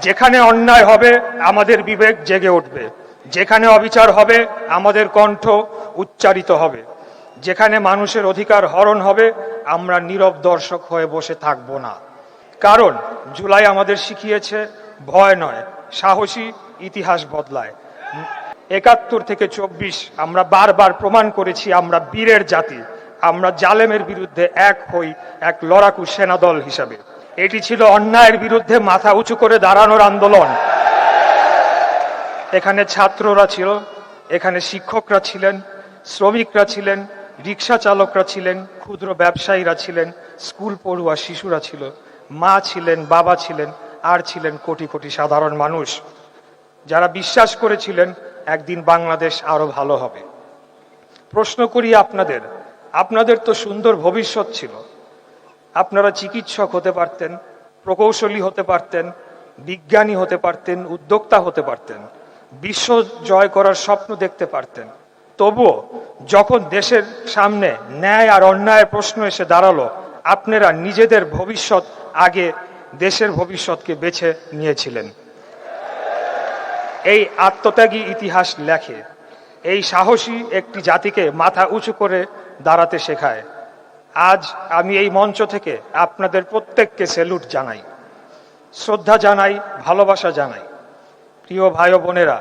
যেখানে অন্যায় হবে আমাদের বিবেক জেগে উঠবে, যেখানে অবিচার হবে আমাদের কণ্ঠ উচ্চারিত হবে, যেখানে মানুষের অধিকার হরণ হবে আমরা নীরব দর্শক হয়ে বসে থাকব না। কারণ জুলাই আমাদের শিখিয়েছে ভয় নয়, সাহসী ইতিহাস বদলায়। ৭১ থেকে ২৪ আমরা বারবার প্রমাণ করেছি আমরা বীরের জাতি, আমরা জালেমের বিরুদ্ধে এক হই এক লড়াকু সেনাদল হিসাবে। এটি ছিল অন্যায়ের বিরুদ্ধে মাথা উঁচু করে দাঁড়ানোর আন্দোলন। এখানে ছাত্ররা ছিল, এখানে শিক্ষকরা ছিলেন, শ্রমিকরা ছিলেন, রিক্সা চালকরা ছিলেন, ক্ষুদ্র ব্যবসায়ীরা ছিলেন, স্কুল পড়ুয়া শিশুরা ছিল, মা ছিলেন, বাবা ছিলেন, আর ছিলেন কোটি কোটি সাধারণ মানুষ যারা বিশ্বাস করেছিলেন একদিন বাংলাদেশ আরো ভালো হবে। প্রশ্ন করি আপনাদের তো সুন্দর ভবিষ্যৎ ছিল, আপনারা চিকিৎসক হতে পারতেন, প্রকৌশলী হতে পারতেন, বিজ্ঞানী হতে পারতেন, উদ্যোক্তা হতে পারতেন, বিশ্ব জয় করার স্বপ্ন দেখতে পারতেন। তবুও যখন দেশের সামনে ন্যায় আর অন্যায়ের প্রশ্ন এসে দাঁড়ালো আপনারা নিজেদের ভবিষ্যৎ আগে দেশের ভবিষ্যৎকে বেছে নিয়েছিলেন। এই আত্মত্যাগী ইতিহাস লেখে, এই সাহসী একটি জাতিকে মাথা উঁচু করে দাঁড়াতে শেখায়। আজ আমি এই মঞ্চ থেকে আপনাদের প্রত্যেককে স্যালুট জানাই, শ্রদ্ধা জানাই, ভালোবাসা জানাই। প্রিয় ভাই ও বোনেরা,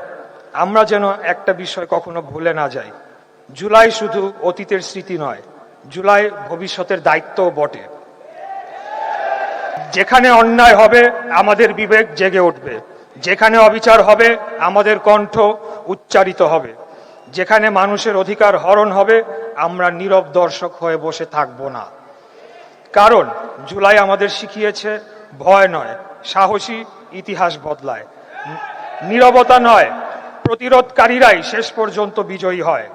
আমরা যেন একটা বিষয় কখনো ভুলে না যাই, জুলাই শুধু অতীতের স্মৃতি নয়, জুলাই ভবিষ্যতের দায়িত্বও বটে। যেখানে অন্যায় হবে আমাদের বিবেক জেগে উঠবে, যেখানে অবিচার হবে আমাদের কণ্ঠ উচ্চারিত হবে, যেখানে মানুষের অধিকার হরণ হবে আমরা নীরব দর্শক হয়ে বসে থাকব না। কারণ জুলাই আমাদের শিখিয়েছে ভয় নয়, সাহসী ইতিহাস বদলায়। নীরবতা নয়, প্রতিরোধকারীরাই শেষ পর্যন্ত বিজয়ী হয়।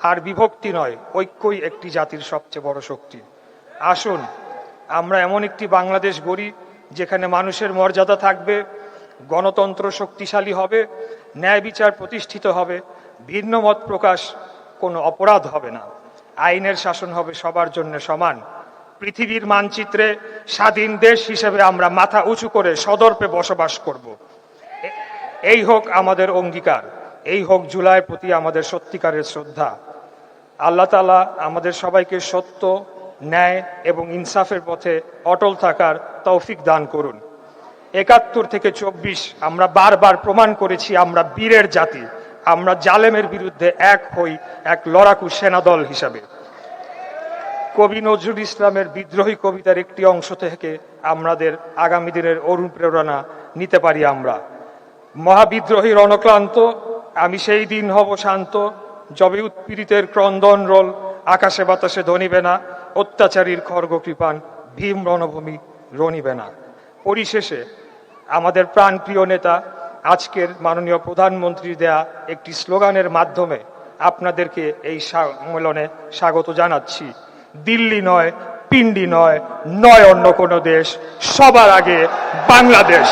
আর বিভক্তি নয়, ঐক্যই একটি জাতির সবচেয়ে বড় শক্তি। আসুন আমরা এমন একটি বাংলাদেশ গড়ি যেখানে মানুষের মর্যাদা থাকবে, গণতন্ত্র শক্তিশালী হবে, ন্যায় বিচার প্রতিষ্ঠিত হবে, ভিন্ন মত প্রকাশ কোনো অপরাধ হবে না, আইনের শাসন হবে সবার জন্য সমান। পৃথিবীর মানচিত্রে স্বাধীন দেশ হিসেবে আমরা মাথা উঁচু করে সদর্পে বসবাস করব। এই হোক আমাদের অঙ্গীকার, এই হোক জুলাইয়ের প্রতি আমাদের সত্যিকারের শ্রদ্ধা। আল্লাহ তাআলা আমাদের সবাইকে সত্য, ন্যায় এবং ইনসাফের পথে অটল থাকার তৌফিক দান করুন। ৭১ থেকে ২৪ আমরা বারবার প্রমাণ করেছি আমরা বীরের জাতি, আমরা জালেমের বিরুদ্ধে এক হই এক লড়াকু সেনাদল হিসাবে। কবি নজরুল ইসলামের বিদ্রোহী কবিতার একটি অংশ থেকে আমাদের আগামী দিনের অনুপ্রেরণা নিতে পারি আমরা। মহাবিদ্রোহী রণক্লান্ত, আমি সেই দিন হব শান্ত, যবে উৎপীড়িতের ক্রন্দন রোল আকাশে বাতাসে ধ্বনিবে না, অত্যাচারীর খর্গ কৃপান ভীম রণভূমি রণিবে না। পরিশেষে আমাদের প্রাণপ্রিয় নেতা আজকের মাননীয় প্রধানমন্ত্রী দেয়া একটি স্লোগানের মাধ্যমে আপনাদেরকে এই সম্মেলনে স্বাগত জানাচ্ছি। দিল্লি নয়, পিন্ডি নয়, নয় অন্য কোনো দেশ, সবার আগে বাংলাদেশ।